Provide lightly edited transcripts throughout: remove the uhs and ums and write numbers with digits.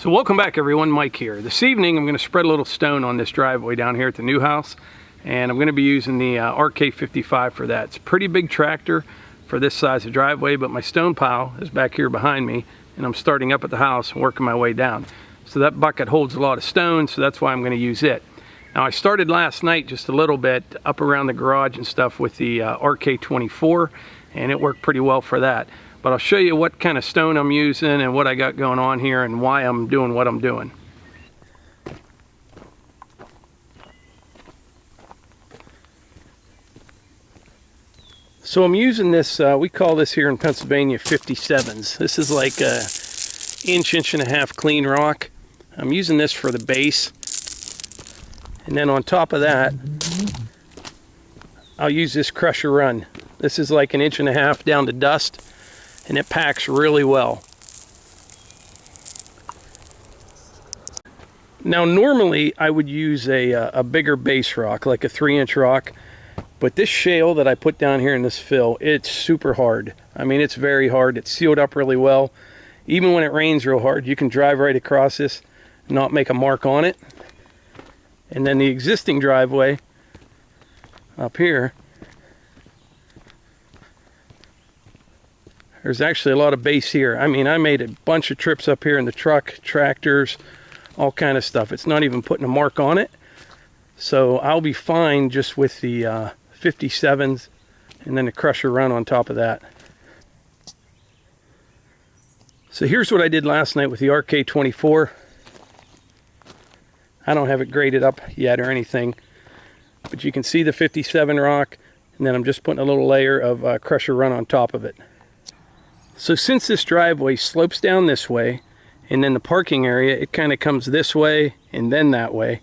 So welcome back everyone, Mike here. This evening I'm going to spread a little stone on this driveway down here at the new house, and I'm going to be using the RK55 for that. It's a pretty big tractor for this size of driveway, but my stone pile is back here behind me, and I'm starting up at the house and working my way down. So that bucket holds a lot of stone, so that's why I'm going to use it. Now I started last night just a little bit up around the garage and stuff with the RK24, and it worked pretty well for that. But I'll show you what kind of stone I'm using and what I got going on here and why I'm doing what I'm doing. So I'm using this, we call this here in Pennsylvania 57s. This is like a inch and a half clean rock. I'm using this for the base. And then on top of that, I'll use this Crusher Run. This is like an inch and a half down to dust, and it packs really well. Now normally I would use a bigger base rock, like a 3-inch rock, but this shale that I put down here in this fill, it's super hard. I mean, it's very hard. It's sealed up really well. Even when it rains real hard, you can drive right across this and not make a mark on it. And then the existing driveway up here, there's actually a lot of base here. I mean, I made a bunch of trips up here in the truck, tractors, all kind of stuff. It's not even putting a mark on it. So I'll be fine just with the 57s and then the Crusher Run on top of that. So here's what I did last night with the RK24. I don't have it graded up yet or anything, but you can see the 57 rock, and then I'm just putting a little layer of Crusher Run on top of it. So since this driveway slopes down this way, and then the parking area, it kind of comes this way and then that way,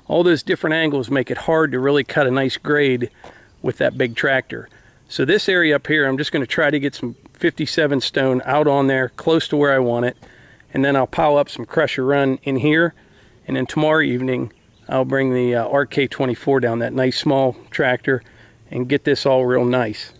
all those different angles make it hard to really cut a nice grade with that big tractor. So this area up here, I'm just going to try to get some 57 stone out on there close to where I want it, and then I'll pile up some Crusher Run in here, and then tomorrow evening I'll bring the RK24 down, that nice small tractor, and get this all real nice.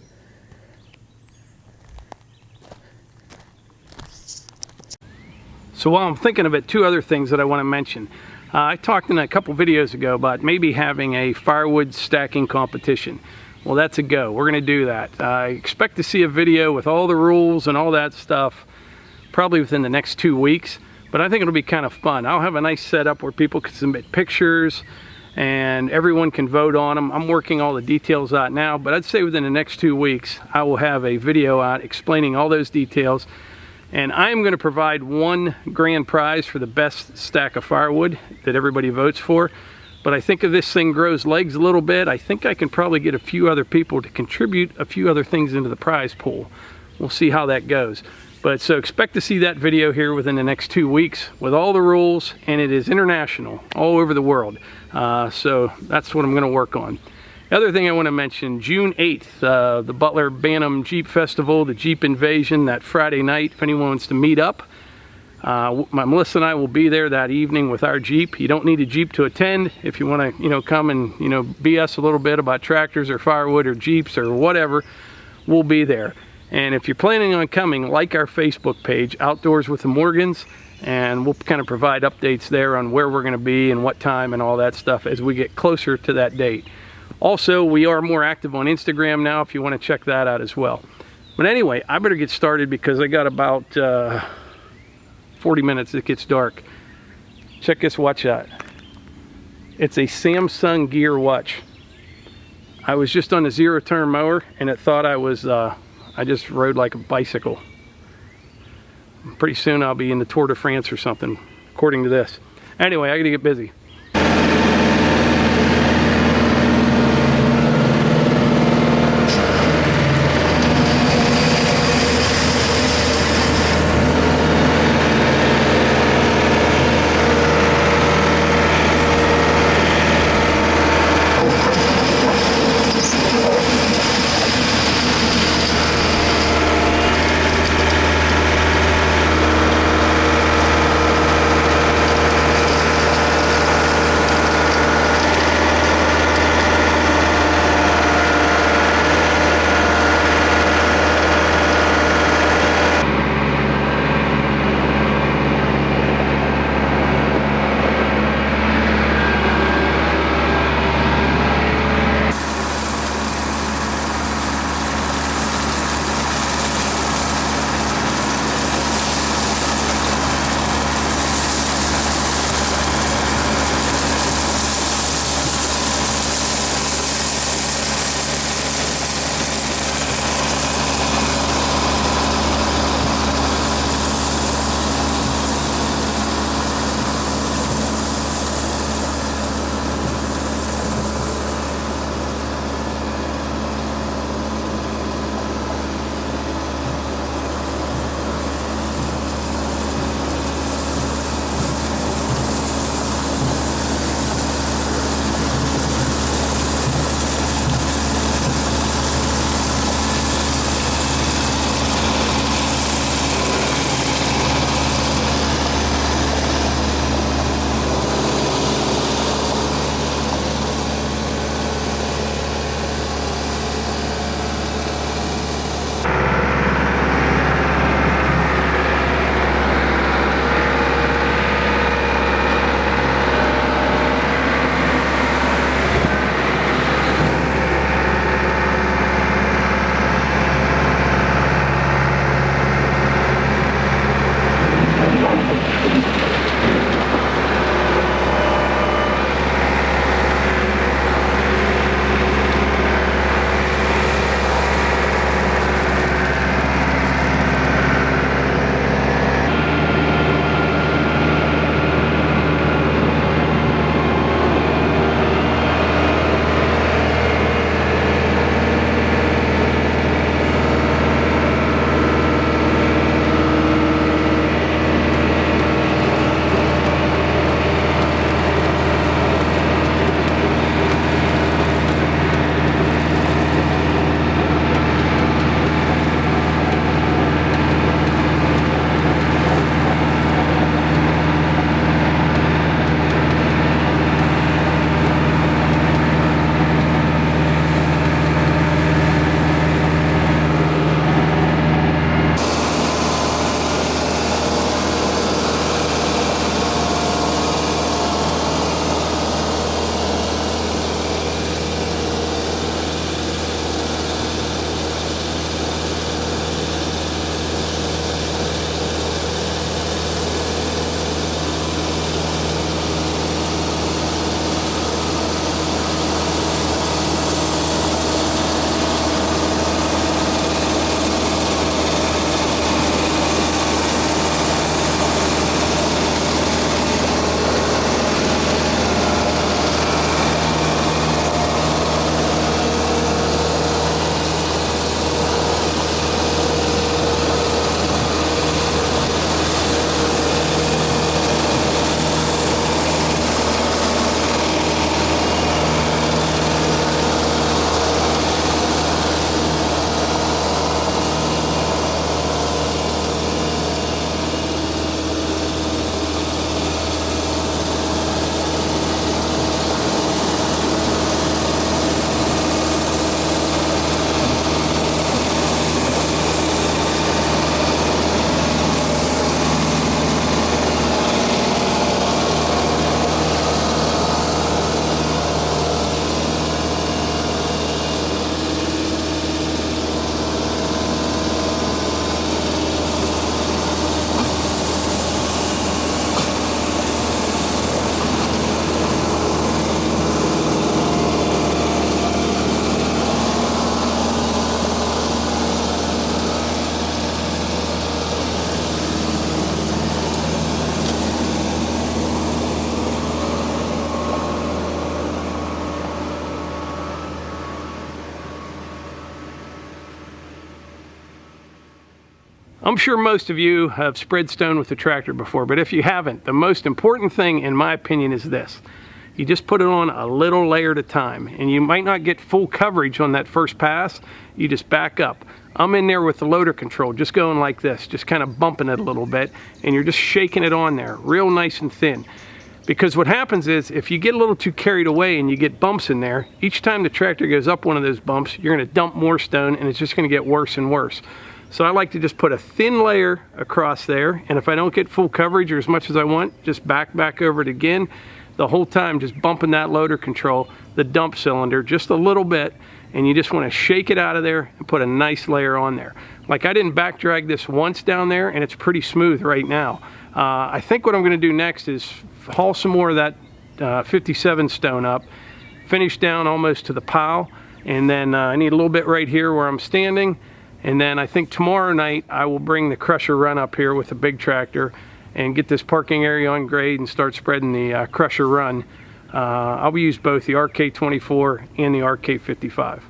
So while I'm thinking of it, two other things that I want to mention. I talked in a couple videos ago about maybe having a firewood stacking competition. Well, that's a go. We're going to do that. I expect to see a video with all the rules and all that stuff probably within the next 2 weeks, but I think it'll be kind of fun. I'll have a nice setup where people can submit pictures and everyone can vote on them. I'm working all the details out now, but I'd say within the next 2 weeks I will have a video out explaining all those details. And I'm going to provide one grand prize for the best stack of firewood that everybody votes for. But I think if this thing grows legs a little bit, I think I can probably get a few other people to contribute a few other things into the prize pool. We'll see how that goes. But so expect to see that video here within the next 2 weeks with all the rules, and it is international, all over the world. So that's what I'm going to work on. The other thing I want to mention, June 8th, the Butler Bantam Jeep Festival, the Jeep Invasion, that Friday night, if anyone wants to meet up. Melissa and I will be there that evening with our Jeep. You don't need a Jeep to attend. If you want to, come and, BS a little bit about tractors or firewood or Jeeps or whatever, we'll be there. And if you're planning on coming, like our Facebook page, Outdoors with the Morgans, and we'll kind of provide updates there on where we're going to be and what time and all that stuff as we get closer to that date. Also, we are more active on Instagram now if you want to check that out as well. But anyway, I better get started because I got about 40 minutes it gets dark. Check this watch out. It's a Samsung Gear watch. I was just on a zero-turn mower and it thought I just rode like a bicycle. Pretty soon I'll be in the Tour de France or something, according to this. Anyway, I gotta get busy. I'm sure most of you have spread stone with a tractor before, but if you haven't, the most important thing in my opinion is this. You just put it on a little layer at a time, and you might not get full coverage on that first pass. You just back up. I'm in there with the loader control, just going like this, just kind of bumping it a little bit, and you're just shaking it on there, real nice and thin. Because what happens is, if you get a little too carried away and you get bumps in there, each time the tractor goes up one of those bumps, you're gonna dump more stone, and it's just gonna get worse and worse. So I like to just put a thin layer across there, and if I don't get full coverage or as much as I want, just back over it again. The whole time just bumping that loader control, the dump cylinder, just a little bit, and you just want to shake it out of there and put a nice layer on there. Like, I didn't back drag this once down there, and it's pretty smooth right now. I think what I'm going to do next is haul some more of that 57 stone up, finish down almost to the pile, and then I need a little bit right here where I'm standing, and then I think tomorrow night I will bring the crusher run up here with a big tractor and get this parking area on grade and start spreading the crusher run. I'll use both the RK24 and the RK55.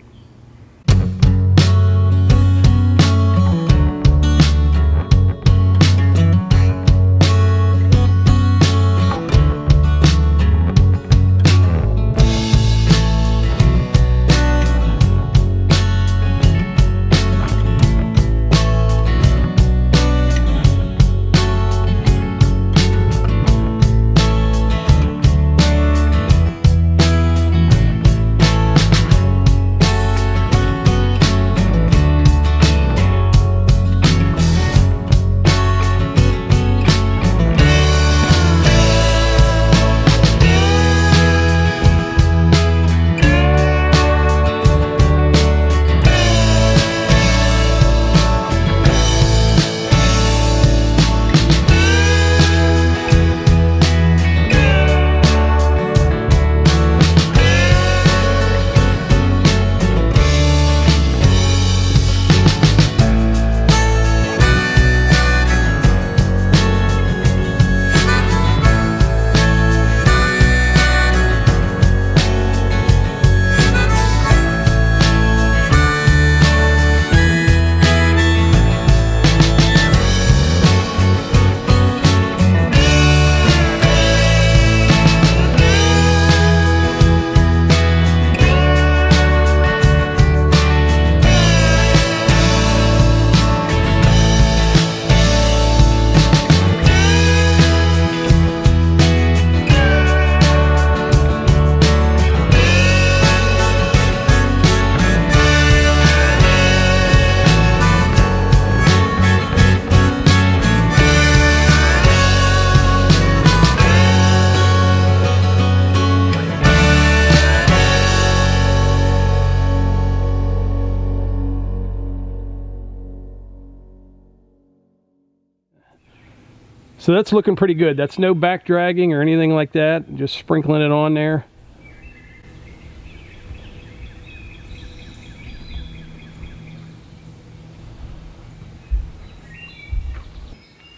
So that's looking pretty good. That's no back dragging or anything like that. Just sprinkling it on there.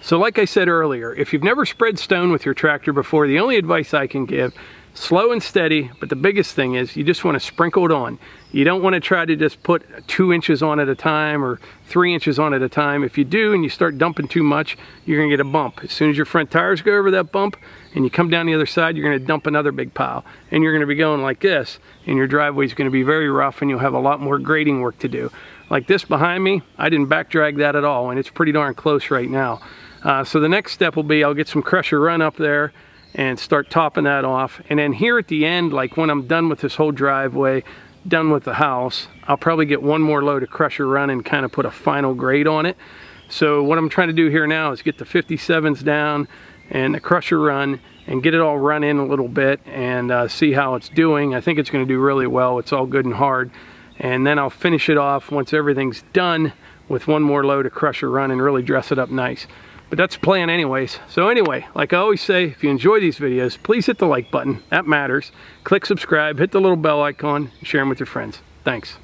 So like I said earlier, if you've never spread stone with your tractor before, the only advice I can give, slow and steady, but the biggest thing is you just want to sprinkle it on. You don't want to try to just put 2 inches on at a time or 3 inches on at a time. If you do and you start dumping too much, you're going to get a bump. As soon as your front tires go over that bump and you come down the other side, you're going to dump another big pile. And you're going to be going like this, and your driveway is going to be very rough and you'll have a lot more grading work to do. Like this behind me, I didn't back drag that at all, and it's pretty darn close right now. So the next step will be I'll get some crusher run up there and start topping that off. And then here at the end, like when I'm done with this whole driveway, done with the house, I'll probably get one more load of crusher run and kind of put a final grade on it. So what I'm trying to do here now is get the 57s down and the crusher run and get it all run in a little bit and see how it's doing. I think it's going to do really well. It's all good and hard. And then I'll finish it off once everything's done with one more load of crusher run and really dress it up nice. But that's the plan anyways. So anyway, like I always say, if you enjoy these videos, please hit the like button. That matters. Click subscribe, hit the little bell icon, and share them with your friends. Thanks.